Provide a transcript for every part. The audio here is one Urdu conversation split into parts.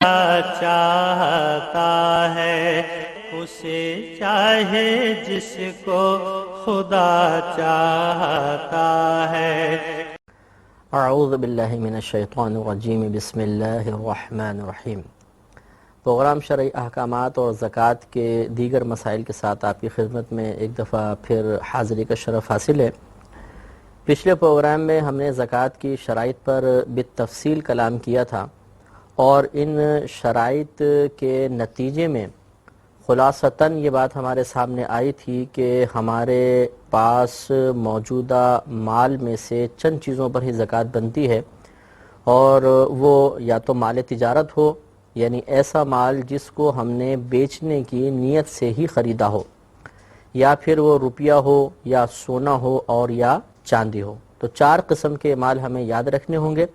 چاہتا ہے اسے چاہے جس کو خدا چاہتا ہے۔ اعوذ باللہ من الشیطان الرجیم، بسم اللہ الرحمن الرحیم۔ پروگرام شرعی احکامات اور زکوٰۃ کے دیگر مسائل کے ساتھ آپ کی خدمت میں ایک دفعہ پھر حاضری کا شرف حاصل ہے۔ پچھلے پروگرام میں ہم نے زکوٰۃ کی شرائط پر بالتفصیل کلام کیا تھا، اور ان شرائط کے نتیجے میں خلاصتاً یہ بات ہمارے سامنے آئی تھی کہ ہمارے پاس موجودہ مال میں سے چند چیزوں پر ہی زکوٰۃ بنتی ہے، اور وہ یا تو مال تجارت ہو، یعنی ایسا مال جس کو ہم نے بیچنے کی نیت سے ہی خریدا ہو، یا پھر وہ روپیہ ہو، یا سونا ہو، اور یا چاندی ہو۔ تو چار قسم کے مال ہمیں یاد رکھنے ہوں گے،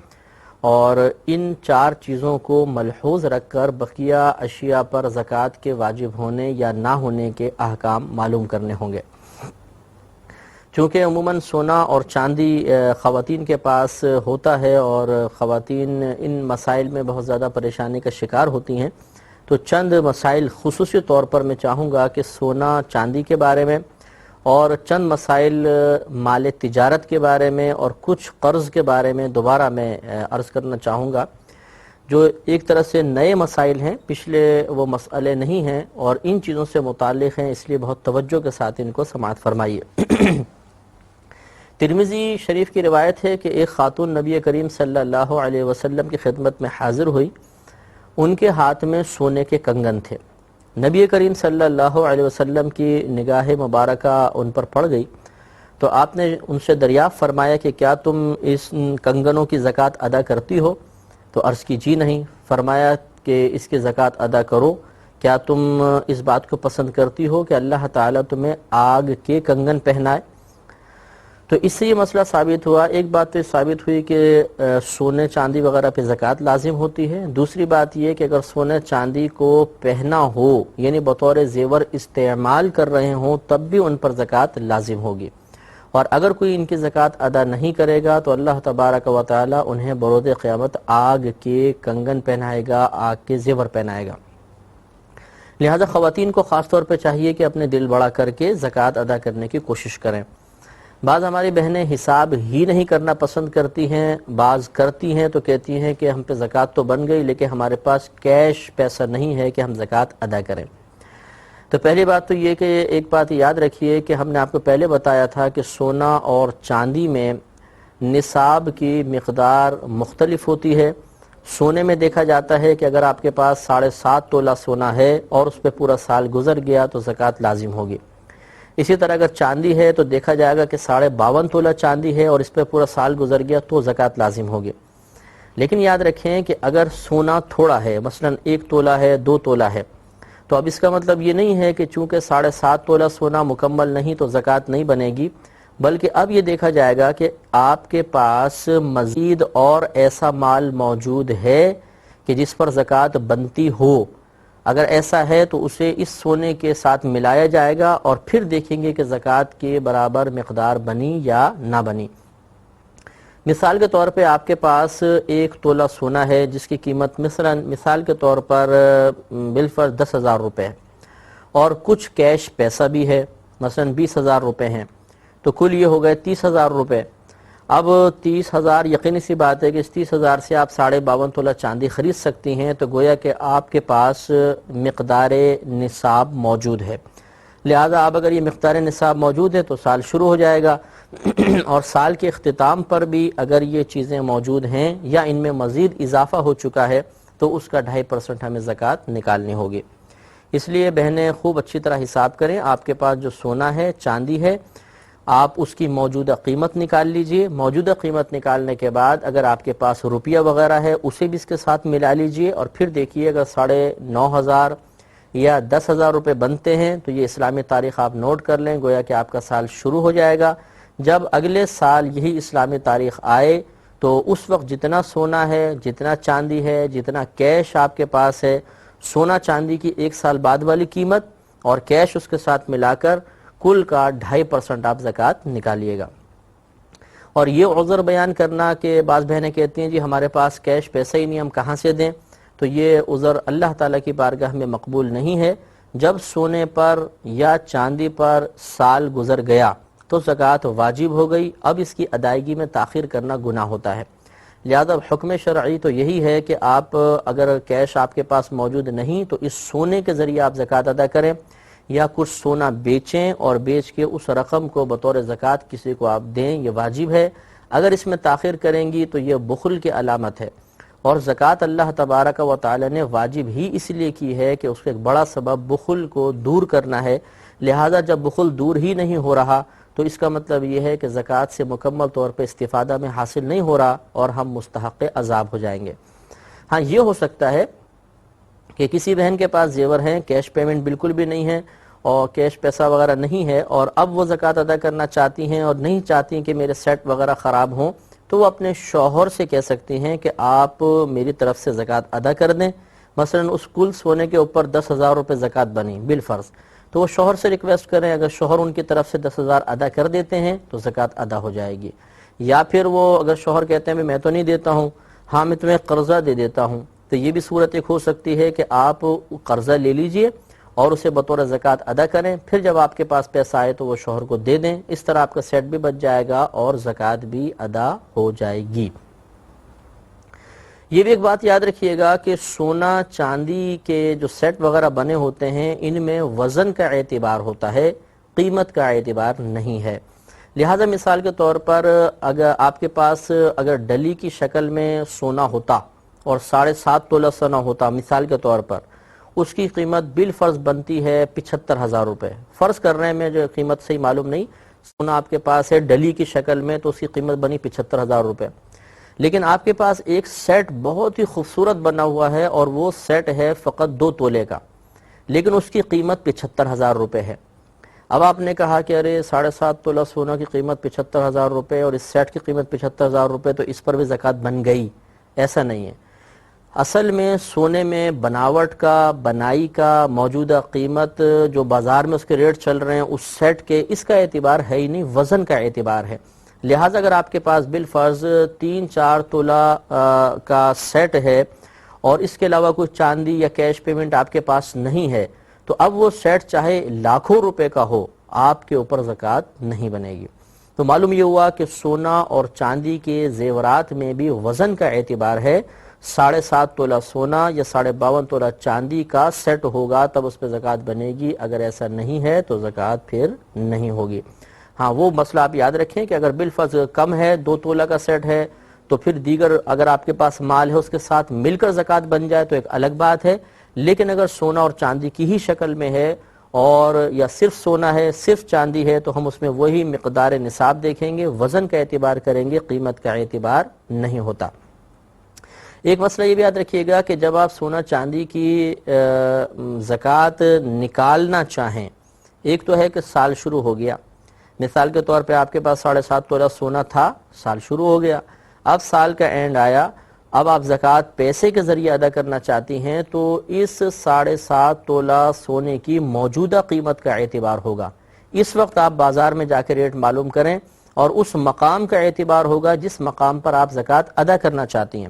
اور ان چار چیزوں کو ملحوظ رکھ کر بقیہ اشیاء پر زکوٰۃ کے واجب ہونے یا نہ ہونے کے احکام معلوم کرنے ہوں گے۔ چونکہ عموماً سونا اور چاندی خواتین کے پاس ہوتا ہے، اور خواتین ان مسائل میں بہت زیادہ پریشانی کا شکار ہوتی ہیں، تو چند مسائل خصوصی طور پر میں چاہوں گا کہ سونا چاندی کے بارے میں، اور چند مسائل مال تجارت کے بارے میں، اور کچھ قرض کے بارے میں دوبارہ میں عرض کرنا چاہوں گا، جو ایک طرح سے نئے مسائل ہیں، پچھلے وہ مسئلے نہیں ہیں، اور ان چیزوں سے متعلق ہیں، اس لیے بہت توجہ کے ساتھ ان کو سماعت فرمائیے۔ ترمذی شریف کی روایت ہے کہ ایک خاتون نبی کریم صلی اللہ علیہ وسلم کی خدمت میں حاضر ہوئی، ان کے ہاتھ میں سونے کے کنگن تھے۔ نبی کریم صلی اللہ علیہ وسلم کی نگاہ مبارکہ ان پر پڑ گئی، تو آپ نے ان سے دریافت فرمایا کہ کیا تم اس کنگنوں کی زکوٰۃ ادا کرتی ہو؟ تو عرض کی جی نہیں۔ فرمایا کہ اس کی زکوٰۃ ادا کرو، کیا تم اس بات کو پسند کرتی ہو کہ اللہ تعالیٰ تمہیں آگ کے کنگن پہنائے؟ تو اس سے یہ مسئلہ ثابت ہوا، ایک بات تو ثابت ہوئی کہ سونے چاندی وغیرہ پہ زکوٰۃ لازم ہوتی ہے۔ دوسری بات یہ کہ اگر سونے چاندی کو پہنا ہو، یعنی بطور زیور استعمال کر رہے ہوں، تب بھی ان پر زکوٰۃ لازم ہوگی، اور اگر کوئی ان کی زکوٰۃ ادا نہیں کرے گا تو اللہ تبارک و تعالی انہیں بروز قیامت آگ کے کنگن پہنائے گا، آگ کے زیور پہنائے گا۔ لہذا خواتین کو خاص طور پہ چاہیے کہ اپنے دل بڑا کر کے زکوٰۃ ادا کرنے کی کوشش کریں۔ بعض ہماری بہنیں حساب ہی نہیں کرنا پسند کرتی ہیں، بعض کرتی ہیں تو کہتی ہیں کہ ہم پہ زکوٰۃ تو بن گئی، لیکن ہمارے پاس کیش پیسہ نہیں ہے کہ ہم زکوٰۃ ادا کریں۔ تو پہلی بات تو یہ کہ ایک بات یاد رکھیے کہ ہم نے آپ کو پہلے بتایا تھا کہ سونا اور چاندی میں نصاب کی مقدار مختلف ہوتی ہے۔ سونے میں دیکھا جاتا ہے کہ اگر آپ کے پاس 7.5 تولہ سونا ہے اور اس پہ پورا سال گزر گیا تو زکوٰۃ لازم ہوگی۔ اسی طرح اگر چاندی ہے تو دیکھا جائے گا کہ 52.5 تولہ چاندی ہے اور اس پہ پورا سال گزر گیا تو زکوٰۃ لازم ہوگی۔ لیکن یاد رکھیں کہ اگر سونا تھوڑا ہے، مثلا 1 تولہ ہے، 2 تولہ ہے، تو اب اس کا مطلب یہ نہیں ہے کہ چونکہ 7.5 تولہ سونا مکمل نہیں تو زکوٰۃ نہیں بنے گی، بلکہ اب یہ دیکھا جائے گا کہ آپ کے پاس مزید اور ایسا مال موجود ہے کہ جس پر زکوٰۃ بنتی ہو۔ اگر ایسا ہے تو اسے اس سونے کے ساتھ ملایا جائے گا، اور پھر دیکھیں گے کہ زکوٰۃ کے برابر مقدار بنی یا نہ بنی۔ مثال کے طور پہ آپ کے پاس 1 تولہ سونا ہے جس کی قیمت مثال کے طور پر بالفرض 10,000 روپے ہے، اور کچھ کیش پیسہ بھی ہے، مثلا 20,000 روپے ہیں، تو کل یہ ہو گئے 30,000 روپے۔ اب 30,000 یقینی سی بات ہے کہ اس 30,000 سے آپ 52.5 تولہ چاندی خرید سکتی ہیں، تو گویا کہ آپ کے پاس مقدار نصاب موجود ہے۔ لہذا اب اگر یہ مقدار نصاب موجود ہے تو سال شروع ہو جائے گا، اور سال کے اختتام پر بھی اگر یہ چیزیں موجود ہیں یا ان میں مزید اضافہ ہو چکا ہے تو اس کا 2.5% ہمیں زکوٰۃ نکالنی ہوگی۔ اس لیے بہنیں خوب اچھی طرح حساب کریں، آپ کے پاس جو سونا ہے، چاندی ہے، آپ اس کی موجودہ قیمت نکال لیجئے۔ موجودہ قیمت نکالنے کے بعد اگر آپ کے پاس روپیہ وغیرہ ہے اسے بھی اس کے ساتھ ملا لیجئے، اور پھر دیکھیے اگر 9,500 یا 10,000 روپے بنتے ہیں تو یہ اسلامی تاریخ آپ نوٹ کر لیں، گویا کہ آپ کا سال شروع ہو جائے گا۔ جب اگلے سال یہی اسلامی تاریخ آئے تو اس وقت جتنا سونا ہے، جتنا چاندی ہے، جتنا کیش آپ کے پاس ہے، سونا چاندی کی 1 سال بعد والی قیمت اور کیش اس کے ساتھ ملا کر کل کا 2.5% آپ زکوٰۃ نکالیے گا۔ اور یہ عذر بیان کرنا کہ بعض بہنیں کہتی ہیں جی ہمارے پاس کیش پیسہ ہی نہیں، ہم کہاں سے دیں، تو یہ عذر اللہ تعالیٰ کی بارگاہ میں مقبول نہیں ہے۔ جب سونے پر یا چاندی پر سال گزر گیا تو زکوٰۃ واجب ہو گئی، اب اس کی ادائیگی میں تاخیر کرنا گناہ ہوتا ہے۔ لہذا حکم شرعی تو یہی ہے کہ آپ اگر کیش آپ کے پاس موجود نہیں تو اس سونے کے ذریعے آپ زکوٰۃ ادا کریں، یا کچھ سونا بیچیں اور بیچ کے اس رقم کو بطور زکوٰۃ کسی کو آپ دیں، یہ واجب ہے۔ اگر اس میں تاخیر کریں گی تو یہ بخل کی علامت ہے، اور زکوٰۃ اللہ تبارک و تعالی نے واجب ہی اس لیے کی ہے کہ اس کا ایک بڑا سبب بخل کو دور کرنا ہے۔ لہذا جب بخل دور ہی نہیں ہو رہا تو اس کا مطلب یہ ہے کہ زکوٰۃ سے مکمل طور پہ استفادہ میں حاصل نہیں ہو رہا اور ہم مستحق عذاب ہو جائیں گے۔ ہاں یہ ہو سکتا ہے کہ کسی بہن کے پاس زیور ہیں، کیش پیمنٹ بالکل بھی نہیں ہے اور کیش پیسہ وغیرہ نہیں ہے، اور اب وہ زکوٰۃ ادا کرنا چاہتی ہیں اور نہیں چاہتی کہ میرے سیٹ وغیرہ خراب ہوں، تو وہ اپنے شوہر سے کہہ سکتی ہیں کہ آپ میری طرف سے زکوٰۃ ادا کر دیں۔ مثلا اس کل سونے کے اوپر 10,000 روپے زکوٰۃ بنی بالفرض، تو وہ شوہر سے ریکویسٹ کریں، اگر شوہر ان کی طرف سے 10,000 ادا کر دیتے ہیں تو زکوٰۃ ادا ہو جائے گی۔ یا پھر وہ اگر شوہر کہتے ہیں میں تو نہیں دیتا ہوں، ہاں میں تمہیں قرضہ دے دیتا ہوں، تو یہ بھی صورت ایک ہو سکتی ہے کہ آپ قرضہ لے لیجئے اور اسے بطور زکوٰۃ ادا کریں، پھر جب آپ کے پاس پیسہ آئے تو وہ شوہر کو دے دیں، اس طرح آپ کا سیٹ بھی بچ جائے گا اور زکوٰۃ بھی ادا ہو جائے گی۔ یہ بھی ایک بات یاد رکھیے گا کہ سونا چاندی کے جو سیٹ وغیرہ بنے ہوتے ہیں ان میں وزن کا اعتبار ہوتا ہے، قیمت کا اعتبار نہیں ہے۔ لہذا مثال کے طور پر اگر آپ کے پاس اگر ڈلی کی شکل میں سونا ہوتا اور 7.5 تولہ سونا ہوتا مثال کے طور پر، اس کی قیمت بالفرض بنتی ہے 75,000 روپے۔ فرض کر رہے ہیں، میں جو قیمت صحیح معلوم نہیں، سونا آپ کے پاس ہے ڈلی کی شکل میں تو اس کی قیمت بنی 75,000 روپے، لیکن آپ کے پاس ایک سیٹ بہت ہی خوبصورت بنا ہوا ہے اور وہ سیٹ ہے فقط 2 تولے کا، لیکن اس کی قیمت 75,000 روپے ہے۔ اب آپ نے کہا کہ ارے 7.5 تولہ سونا کی قیمت 75,000 روپے اور اس سیٹ کی قیمت 75,000 روپے، تو اس پر بھی زکوٰۃ بن گئی۔ ایسا نہیں ہے، اصل میں سونے میں بناوٹ کا، بنائی کا، موجودہ قیمت جو بازار میں اس کے ریٹ چل رہے ہیں اس سیٹ کے، اس کا اعتبار ہے ہی نہیں، وزن کا اعتبار ہے۔ لہٰذا اگر آپ کے پاس بالفرض 3-4 تولہ کا سیٹ ہے اور اس کے علاوہ کوئی چاندی یا کیش پیمنٹ آپ کے پاس نہیں ہے، تو اب وہ سیٹ چاہے لاکھوں روپے کا ہو، آپ کے اوپر زکوٰۃ نہیں بنے گی۔ تو معلوم یہ ہوا کہ سونا اور چاندی کے زیورات میں بھی وزن کا اعتبار ہے۔ 7.5 تولہ سونا یا 52.5 تولہ چاندی کا سیٹ ہوگا تب اس پہ زکوٰۃ بنے گی، اگر ایسا نہیں ہے تو زکوٰۃ پھر نہیں ہوگی۔ ہاں وہ مسئلہ آپ یاد رکھیں کہ اگر بالفرض کم ہے، 2 تولہ کا سیٹ ہے، تو پھر دیگر اگر آپ کے پاس مال ہے اس کے ساتھ مل کر زکوٰۃ بن جائے تو ایک الگ بات ہے، لیکن اگر سونا اور چاندی کی ہی شکل میں ہے اور یا صرف سونا ہے صرف چاندی ہے تو ہم اس میں وہی مقدار نصاب دیکھیں گے، وزن کا اعتبار کریں گے، قیمت کا اعتبار نہیں ہوتا۔ ایک مسئلہ یہ بھی یاد رکھیے گا کہ جب آپ سونا چاندی کی زکوٰۃ نکالنا چاہیں، ایک تو ہے کہ سال شروع ہو گیا، مثال کے طور پہ آپ کے پاس 7.5 تولہ سونا تھا، سال شروع ہو گیا، اب سال کا اینڈ آیا، اب آپ زکوٰۃ پیسے کے ذریعے ادا کرنا چاہتی ہیں تو اس 7.5 تولہ سونے کی موجودہ قیمت کا اعتبار ہوگا۔ اس وقت آپ بازار میں جا کے ریٹ معلوم کریں اور اس مقام کا اعتبار ہوگا جس مقام پر آپ زکوٰۃ ادا کرنا چاہتی ہیں۔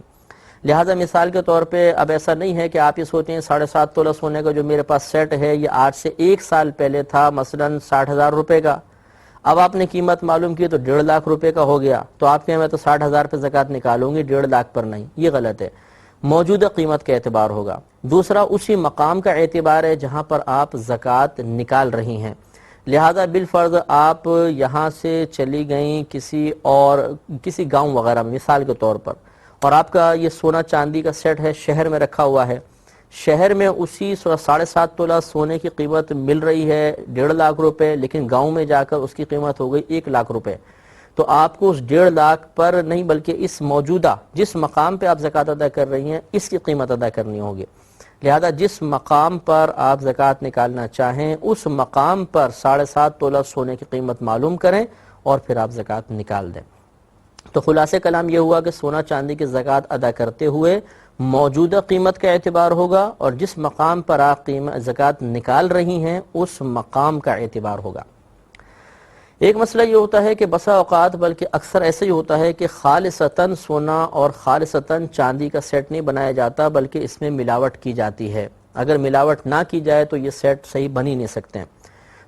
لہٰذا مثال کے طور پہ اب ایسا نہیں ہے کہ آپ یہ سوچیں 7.5 تولہ سونے کا جو میرے پاس سیٹ ہے یہ آج سے 1 سال پہلے تھا مثلا 60,000 روپے کا، اب آپ نے قیمت معلوم کی تو 1.5 لاکھ روپے کا ہو گیا، تو آپ کہیں میں تو 60,000 پہ زکوٰۃ نکالوں گی، 1.5 لاکھ پر نہیں، یہ غلط ہے۔ موجودہ قیمت کا اعتبار ہوگا۔ دوسرا اسی مقام کا اعتبار ہے جہاں پر آپ زکوٰۃ نکال رہی ہیں۔ لہذا بالفرض آپ یہاں سے چلی گئیں کسی گاؤں وغیرہ میں مثال کے طور پر، اور آپ کا یہ سونا چاندی کا سیٹ ہے شہر میں رکھا ہوا ہے، شہر میں اسی 7.5 تولہ سونے کی قیمت مل رہی ہے 1.5 لاکھ روپے، لیکن گاؤں میں جا کر اس کی قیمت ہو گئی 1 لاکھ روپے، تو آپ کو اس 1.5 لاکھ پر نہیں بلکہ اس موجودہ جس مقام پہ آپ زکوٰۃ ادا کر رہی ہیں اس کی قیمت ادا کرنی ہوگی۔ لہذا جس مقام پر آپ زکوٰۃ نکالنا چاہیں اس مقام پر 7.5 تولہ سونے کی قیمت معلوم کریں اور پھر آپ زکوٰۃ نکال دیں۔ تو خلاصہ کلام یہ ہوا کہ سونا چاندی کی زکوٰۃ ادا کرتے ہوئے موجودہ قیمت کا اعتبار ہوگا اور جس مقام پر آپ زکوٰۃ نکال رہی ہیں اس مقام کا اعتبار ہوگا۔ ایک مسئلہ یہ ہوتا ہے کہ بسا اوقات بلکہ اکثر ایسا ہی ہوتا ہے کہ خالصتاً سونا اور خالصتاً چاندی کا سیٹ نہیں بنایا جاتا بلکہ اس میں ملاوٹ کی جاتی ہے. اگر ملاوٹ نہ کی جائے تو یہ سیٹ صحیح بن ہی نہیں سکتے ہیں.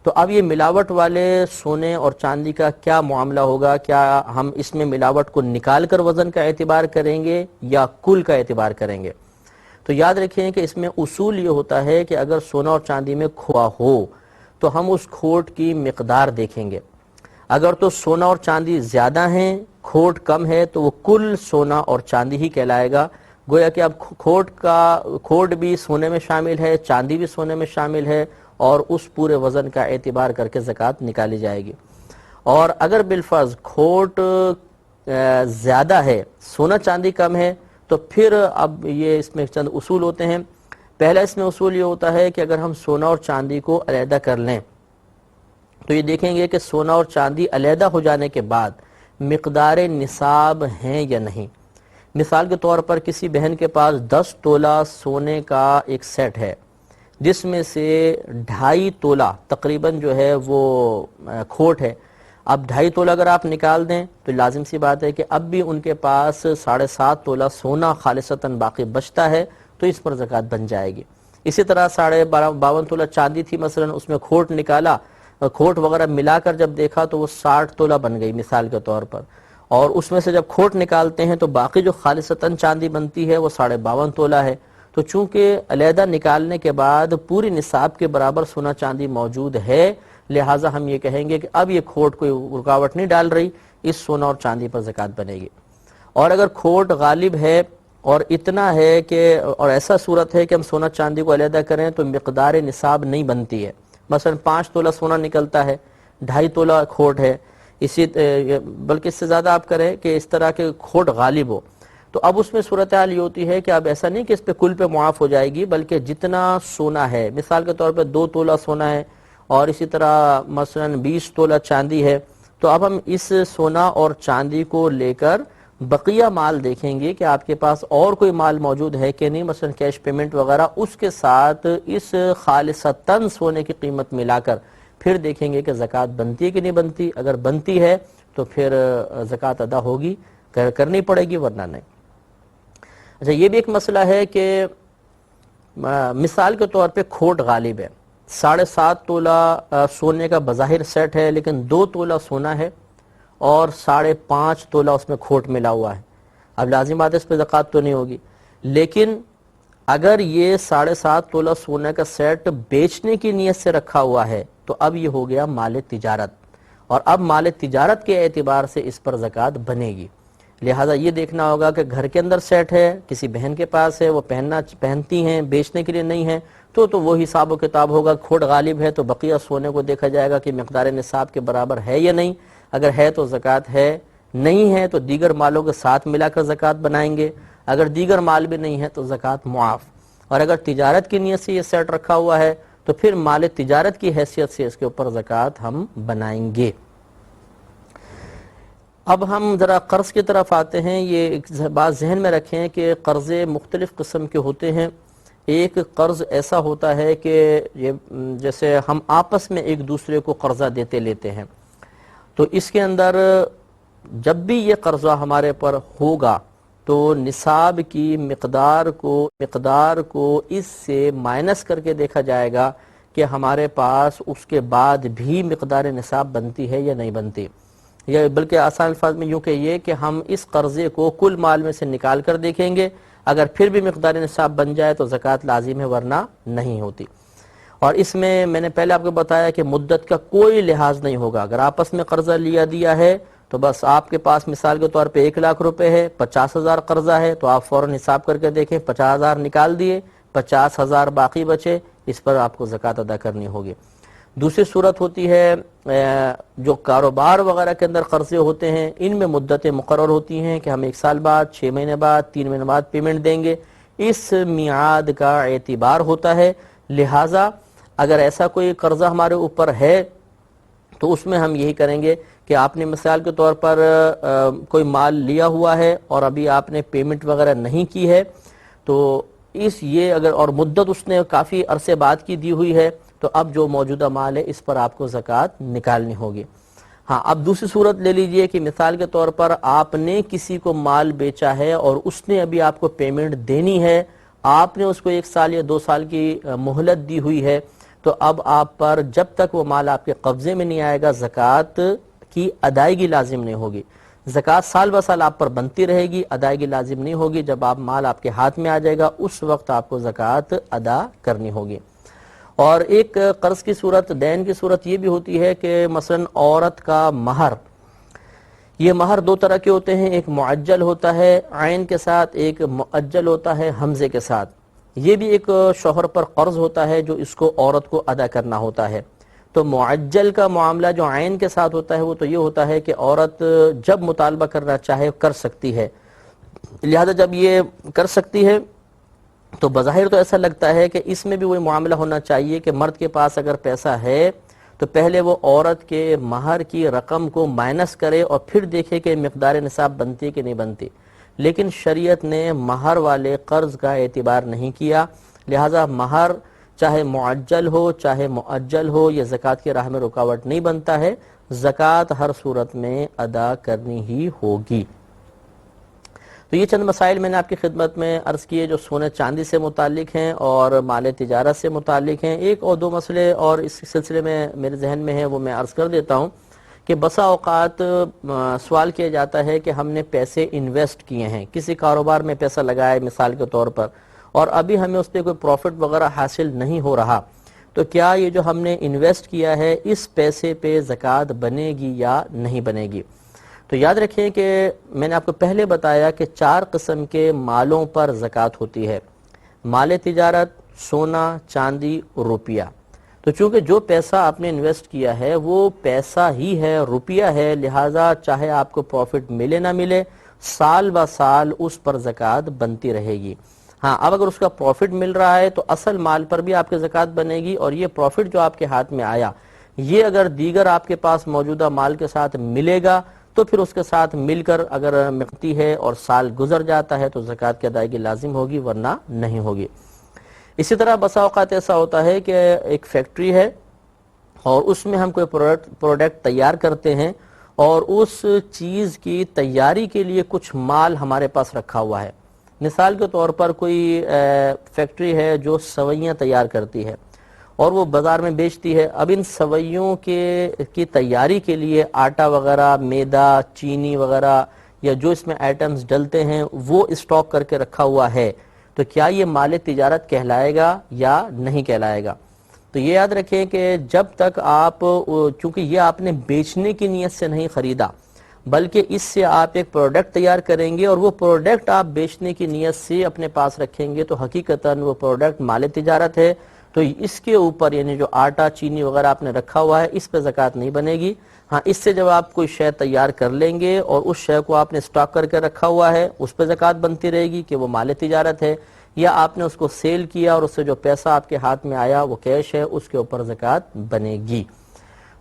تو اب یہ ملاوٹ والے سونے اور چاندی کا کیا معاملہ ہوگا؟ کیا ہم اس میں ملاوٹ کو نکال کر وزن کا اعتبار کریں گے یا کل کا اعتبار کریں گے؟ تو یاد رکھیں کہ اس میں اصول یہ ہوتا ہے کہ اگر سونا اور چاندی میں کھوٹا ہو تو ہم اس کھوٹ کی مقدار دیکھیں گے. اگر تو سونا اور چاندی زیادہ ہیں، کھوٹ کم ہے، تو وہ کل سونا اور چاندی ہی کہلائے گا. گویا کہ اب کھوٹ بھی سونے میں شامل ہے، چاندی بھی سونے میں شامل ہے، اور اس پورے وزن کا اعتبار کر کے زکوٰۃ نکالی جائے گی. اور اگر بالفرض کھوٹ زیادہ ہے، سونا چاندی کم ہے، تو پھر اب یہ اس میں چند اصول ہوتے ہیں. پہلا اس میں اصول یہ ہوتا ہے کہ اگر ہم سونا اور چاندی کو علیحدہ کر لیں تو یہ دیکھیں گے کہ سونا اور چاندی علیحدہ ہو جانے کے بعد مقدار نصاب ہیں یا نہیں. مثال کے طور پر کسی بہن کے پاس 10 تولہ سونے کا ایک سیٹ ہے جس میں سے 2.5 تولہ تقریباً جو ہے وہ کھوٹ ہے. اب 2.5 تولہ اگر آپ نکال دیں تو لازم سی بات ہے کہ اب بھی ان کے پاس 7.5 تولہ سونا خالصتاً باقی بچتا ہے، تو اس پر زکوٰۃ بن جائے گی. اسی طرح 52 تولہ چاندی تھی مثلا، اس میں کھوٹ نکالا، کھوٹ وغیرہ ملا کر جب دیکھا تو وہ 60 تولہ بن گئی مثال کے طور پر. اور اس میں سے جب کھوٹ نکالتے ہیں تو باقی جو خالصتاً چاندی بنتی ہے وہ 52.5 تولہ ہے. تو چونکہ علیحدہ نکالنے کے بعد پوری نصاب کے برابر سونا چاندی موجود ہے، لہٰذا ہم یہ کہیں گے کہ اب یہ کھوٹ کوئی رکاوٹ نہیں ڈال رہی، اس سونا اور چاندی پر زکوٰۃ بنے گی. اور اگر کھوٹ غالب ہے اور اتنا ہے کہ اور ایسا صورت ہے کہ ہم سونا چاندی کو علیحدہ کریں تو مقدار نصاب نہیں بنتی ہے، مثلا 5 تولہ سونا نکلتا ہے، 2.5 تولہ کھوٹ ہے، بلکہ اس سے زیادہ آپ کریں کہ اس طرح کے کھوٹ غالب ہو، تو اب اس میں صورتحال یہ ہوتی ہے کہ اب ایسا نہیں کہ اس پہ کل پہ معاف ہو جائے گی، بلکہ جتنا سونا ہے، مثال کے طور پہ 2 تولہ سونا ہے اور اسی طرح مثلا 20 تولہ چاندی ہے، تو اب ہم اس سونا اور چاندی کو لے کر بقیہ مال دیکھیں گے کہ آپ کے پاس اور کوئی مال موجود ہے کہ نہیں، مثلا کیش پیمنٹ وغیرہ، اس کے ساتھ اس خالصتاً سونے کی قیمت ملا کر پھر دیکھیں گے کہ زکوٰۃ بنتی ہے کہ نہیں بنتی. اگر بنتی ہے تو پھر زکوٰۃ ادا ہوگی، کرنی پڑے گی، ورنہ نہیں. اچھا، یہ بھی ایک مسئلہ ہے کہ مثال کے طور پہ کھوٹ غالب ہے، 7.5 تولہ سونے کا بظاہر سیٹ ہے لیکن 2 تولہ سونا ہے اور 5.5 تولہ اس میں کھوٹ ملا ہوا ہے. اب لازم بات ہے اس پہ زکوٰۃ تو نہیں ہوگی، لیکن اگر یہ 7.5 تولہ سونے کا سیٹ بیچنے کی نیت سے رکھا ہوا ہے تو اب یہ ہو گیا مال تجارت، اور اب مال تجارت کے اعتبار سے اس پر زکوٰۃ بنے گی. لہٰذا یہ دیکھنا ہوگا کہ گھر کے اندر سیٹ ہے، کسی بہن کے پاس ہے، وہ پہنتی ہیں، بیچنے کے لیے نہیں ہے، تو وہ حساب و کتاب ہوگا. کھوٹ غالب ہے تو بقیہ سونے کو دیکھا جائے گا کہ مقدار نصاب کے برابر ہے یا نہیں، اگر ہے تو زکوٰۃ ہے، نہیں ہے تو دیگر مالوں کے ساتھ ملا کر زکوٰۃ بنائیں گے، اگر دیگر مال بھی نہیں ہے تو زکوٰۃ معاف. اور اگر تجارت کی نیت سے یہ سیٹ رکھا ہوا ہے تو پھر مال تجارت کی حیثیت سے اس کے اوپر زکوٰۃ ہم بنائیں گے. اب ہم ذرا قرض کی طرف آتے ہیں. یہ ایک بات ذہن میں رکھیں کہ قرضے مختلف قسم کے ہوتے ہیں. ایک قرض ایسا ہوتا ہے کہ جیسے ہم آپس میں ایک دوسرے کو قرضہ دیتے لیتے ہیں، تو اس کے اندر جب بھی یہ قرضہ ہمارے پر ہوگا تو نصاب کی مقدار کو اس سے مائنس کر کے دیکھا جائے گا کہ ہمارے پاس اس کے بعد بھی مقدار نصاب بنتی ہے یا نہیں بنتی. یا بلکہ آسان الفاظ میں یوں کہیے کہ ہم اس قرضے کو کل مال میں سے نکال کر دیکھیں گے، اگر پھر بھی مقدار نصاب بن جائے تو زکوٰۃ لازم ہے، ورنہ نہیں ہوتی. اور اس میں نے پہلے آپ کو بتایا کہ مدت کا کوئی لحاظ نہیں ہوگا. اگر آپس میں قرضہ دیا ہے تو بس آپ کے پاس مثال کے طور پہ 1 لاکھ روپے ہے، 50,000 قرضہ ہے، تو آپ فوراً حساب کر کے دیکھیں، 50,000 نکال دیے، 50,000 باقی بچے، اس پر آپ کو زکوٰۃ ادا کرنی ہوگی. دوسری صورت ہوتی ہے جو کاروبار وغیرہ کے اندر قرضے ہوتے ہیں، ان میں مدتیں مقرر ہوتی ہیں کہ ہم 1 سال بعد، 6 مہینے بعد، 3 مہینے بعد پیمنٹ دیں گے، اس میعاد کا اعتبار ہوتا ہے. لہٰذا اگر ایسا کوئی قرضہ ہمارے اوپر ہے تو اس میں ہم یہی کریں گے کہ آپ نے مثال کے طور پر کوئی مال لیا ہوا ہے اور ابھی آپ نے پیمنٹ وغیرہ نہیں کی ہے، تو اگر اور مدت اس نے کافی عرصے بعد کی دی ہوئی ہے تو اب جو موجودہ مال ہے اس پر آپ کو زکوٰۃ نکالنی ہوگی. ہاں اب دوسری صورت لے لیجئے کہ مثال کے طور پر آپ نے کسی کو مال بیچا ہے اور اس نے ابھی آپ کو پیمنٹ دینی ہے، آپ نے اس کو 1 سال یا 2 سال کی مہلت دی ہوئی ہے، تو اب آپ پر جب تک وہ مال آپ کے قبضے میں نہیں آئے گا زکوٰۃ کی ادائیگی لازم نہیں ہوگی۔ زکوٰۃ سال بہ سال آپ پر بنتی رہے گی، ادائیگی لازم نہیں ہوگی۔ جب آپ مال آپ کے ہاتھ میں آ جائے گا اس وقت آپ کو زکوٰۃ ادا کرنی ہوگی۔ اور ایک قرض کی صورت، دین کی صورت یہ بھی ہوتی ہے کہ مثلا عورت کا مہر، یہ مہر 2 طرح کے ہوتے ہیں، ایک معجل ہوتا ہے عین کے ساتھ، ایک مؤجل ہوتا ہے حمزے کے ساتھ۔ یہ بھی ایک شوہر پر قرض ہوتا ہے جو اس کو عورت کو ادا کرنا ہوتا ہے۔ تو معجل کا معاملہ جو عین کے ساتھ ہوتا ہے وہ تو یہ ہوتا ہے کہ عورت جب مطالبہ کرنا چاہے کر سکتی ہے، لہذا جب یہ کر سکتی ہے تو بظاہر تو ایسا لگتا ہے کہ اس میں بھی وہی معاملہ ہونا چاہیے کہ مرد کے پاس اگر پیسہ ہے تو پہلے وہ عورت کے مہر کی رقم کو مائنس کرے اور پھر دیکھے کہ مقدار نصاب بنتی ہے کہ نہیں بنتی، لیکن شریعت نے مہر والے قرض کا اعتبار نہیں کیا، لہذا مہر چاہے معجل ہو چاہے مؤجل ہو یہ زکوٰۃ کی راہ میں رکاوٹ نہیں بنتا ہے، زکوٰۃ ہر صورت میں ادا کرنی ہی ہوگی۔ تو یہ چند مسائل میں نے آپ کی خدمت میں عرض کیے جو سونے چاندی سے متعلق ہیں اور مال تجارت سے متعلق ہیں۔ ایک اور 2 مسئلے اور اس سلسلے میں میرے ذہن میں ہیں، وہ میں عرض کر دیتا ہوں کہ بسا اوقات سوال کیا جاتا ہے کہ ہم نے پیسے انویسٹ کیے ہیں، کسی کاروبار میں پیسہ لگائے مثال کے طور پر، اور ابھی ہمیں اس پہ کوئی پروفٹ وغیرہ حاصل نہیں ہو رہا، تو کیا یہ جو ہم نے انویسٹ کیا ہے اس پیسے پہ زکوٰۃ بنے گی یا نہیں بنے گی؟ تو یاد رکھیں کہ میں نے آپ کو پہلے بتایا کہ 4 قسم کے مالوں پر زکوٰۃ ہوتی ہے، مال تجارت، سونا، چاندی اور روپیہ۔ تو چونکہ جو پیسہ آپ نے انویسٹ کیا ہے وہ پیسہ ہی ہے، روپیہ ہے، لہٰذا چاہے آپ کو پروفٹ ملے نہ ملے سال بہ سال اس پر زکوٰۃ بنتی رہے گی۔ ہاں اب اگر اس کا پروفٹ مل رہا ہے تو اصل مال پر بھی آپ کی زکوٰۃ بنے گی، اور یہ پروفٹ جو آپ کے ہاتھ میں آیا یہ اگر دیگر آپ کے پاس موجودہ مال کے ساتھ ملے گا تو پھر اس کے ساتھ مل کر اگر ملتی ہے اور سال گزر جاتا ہے تو زکوٰۃ کی ادائیگی لازم ہوگی ورنہ نہیں ہوگی۔ اسی طرح بسا اوقات ایسا ہوتا ہے کہ ایک فیکٹری ہے اور اس میں ہم کوئی پروڈکٹ تیار کرتے ہیں اور اس چیز کی تیاری کے لیے کچھ مال ہمارے پاس رکھا ہوا ہے۔ مثال کے طور پر کوئی فیکٹری ہے جو سوئیاں تیار کرتی ہے اور وہ بازار میں بیچتی ہے، اب ان سوئیوں کی تیاری کے لیے آٹا وغیرہ، میدا، چینی وغیرہ یا جو اس میں آئٹمز ڈلتے ہیں وہ اسٹاک کر کے رکھا ہوا ہے، تو کیا یہ مال تجارت کہلائے گا یا نہیں کہلائے گا؟ تو یہ یاد رکھیں کہ جب تک آپ، چونکہ یہ آپ نے بیچنے کی نیت سے نہیں خریدا بلکہ اس سے آپ ایک پروڈکٹ تیار کریں گے اور وہ پروڈکٹ آپ بیچنے کی نیت سے اپنے پاس رکھیں گے تو حقیقتاً وہ پروڈکٹ مال تجارت ہے، تو اس کے اوپر یعنی جو آٹا چینی وغیرہ آپ نے رکھا ہوا ہے اس پہ زکوٰۃ نہیں بنے گی۔ ہاں اس سے جب آپ کوئی شے تیار کر لیں گے اور اس شے کو آپ نے اسٹاک کر کے رکھا ہوا ہے اس پہ زکوٰۃ بنتی رہے گی کہ وہ مال تجارت ہے، یا آپ نے اس کو سیل کیا اور اس سے جو پیسہ آپ کے ہاتھ میں آیا وہ کیش ہے، اس کے اوپر زکوٰۃ بنے گی۔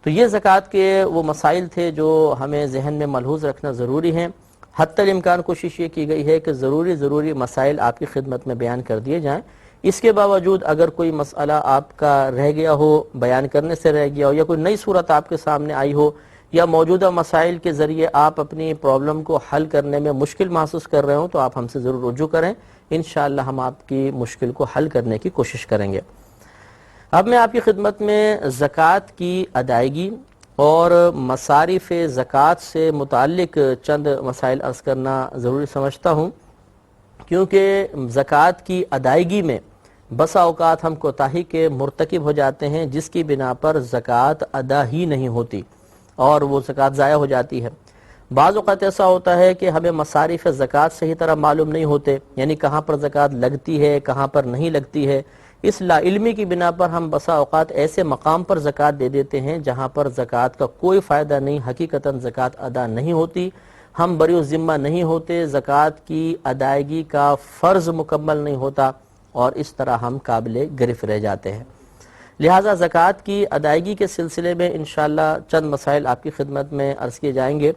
تو یہ زکوٰۃ کے وہ مسائل تھے جو ہمیں ذہن میں ملحوظ رکھنا ضروری ہیں۔ حتی الامکان کوشش یہ کی گئی ہے کہ ضروری مسائل آپ کی خدمت میں بیان کر دیے جائیں۔ اس کے باوجود اگر کوئی مسئلہ آپ کا رہ گیا ہو، بیان کرنے سے رہ گیا ہو، یا کوئی نئی صورت آپ کے سامنے آئی ہو، یا موجودہ مسائل کے ذریعے آپ اپنی پرابلم کو حل کرنے میں مشکل محسوس کر رہے ہوں تو آپ ہم سے ضرور رجوع کریں، انشاءاللہ ہم آپ کی مشکل کو حل کرنے کی کوشش کریں گے۔ اب میں آپ کی خدمت میں زکوٰۃ کی ادائیگی اور مصارف زکوٰۃ سے متعلق چند مسائل عرض کرنا ضروری سمجھتا ہوں، کیونکہ زکوٰۃ کی ادائیگی میں بسا اوقات ہم کوتاہی کے مرتکب ہو جاتے ہیں جس کی بنا پر زکوٰۃ ادا ہی نہیں ہوتی اور وہ زکوٰۃ ضائع ہو جاتی ہے۔ بعض اوقات ایسا ہوتا ہے کہ ہمیں مصارف زکوٰۃ صحیح طرح معلوم نہیں ہوتے، یعنی کہاں پر زکوٰۃ لگتی ہے کہاں پر نہیں لگتی ہے، اس لا علمی کی بنا پر ہم بسا اوقات ایسے مقام پر زکوٰۃ دے دیتے ہیں جہاں پر زکوٰۃ کا کوئی فائدہ نہیں، حقیقتاً زکوٰۃ ادا نہیں ہوتی، ہم بری الذمہ نہیں ہوتے، زکوٰۃ کی ادائیگی کا فرض مکمل نہیں ہوتا اور اس طرح ہم قابل گرفت رہ جاتے ہیں۔ لہٰذا زکوٰۃ کی ادائیگی کے سلسلے میں انشاءاللہ چند مسائل آپ کی خدمت میں عرض کیے جائیں گے۔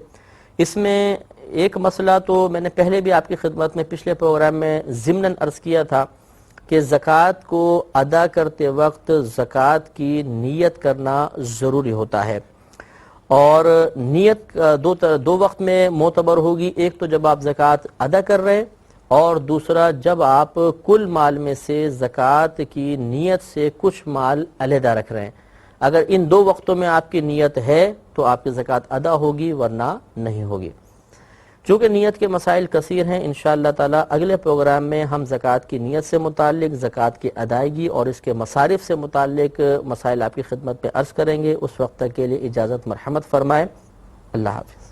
اس میں ایک مسئلہ تو میں نے پہلے بھی آپ کی خدمت میں پچھلے پروگرام میں ضمناً عرض کیا تھا کہ زکوٰۃ کو ادا کرتے وقت زکوٰۃ کی نیت کرنا ضروری ہوتا ہے، اور نیت دو وقت میں معتبر ہوگی، ایک تو جب آپ زکوٰۃ ادا کر رہے ہیں، اور دوسرا جب آپ کل مال میں سے زکوٰۃ کی نیت سے کچھ مال علیحدہ رکھ رہے ہیں۔ اگر ان دو وقتوں میں آپ کی نیت ہے تو آپ کی زکوٰۃ ادا ہوگی، ورنہ نہیں ہوگی۔ چونکہ نیت کے مسائل کثیر ہیں، انشاءاللہ تعالی اگلے پروگرام میں ہم زکوٰۃ کی نیت سے متعلق، زکوٰۃ کی ادائیگی اور اس کے مصارف سے متعلق مسائل آپ کی خدمت میں عرض کریں گے۔ اس وقت تک کے لیے اجازت مرحمت فرمائیں۔ اللہ حافظ۔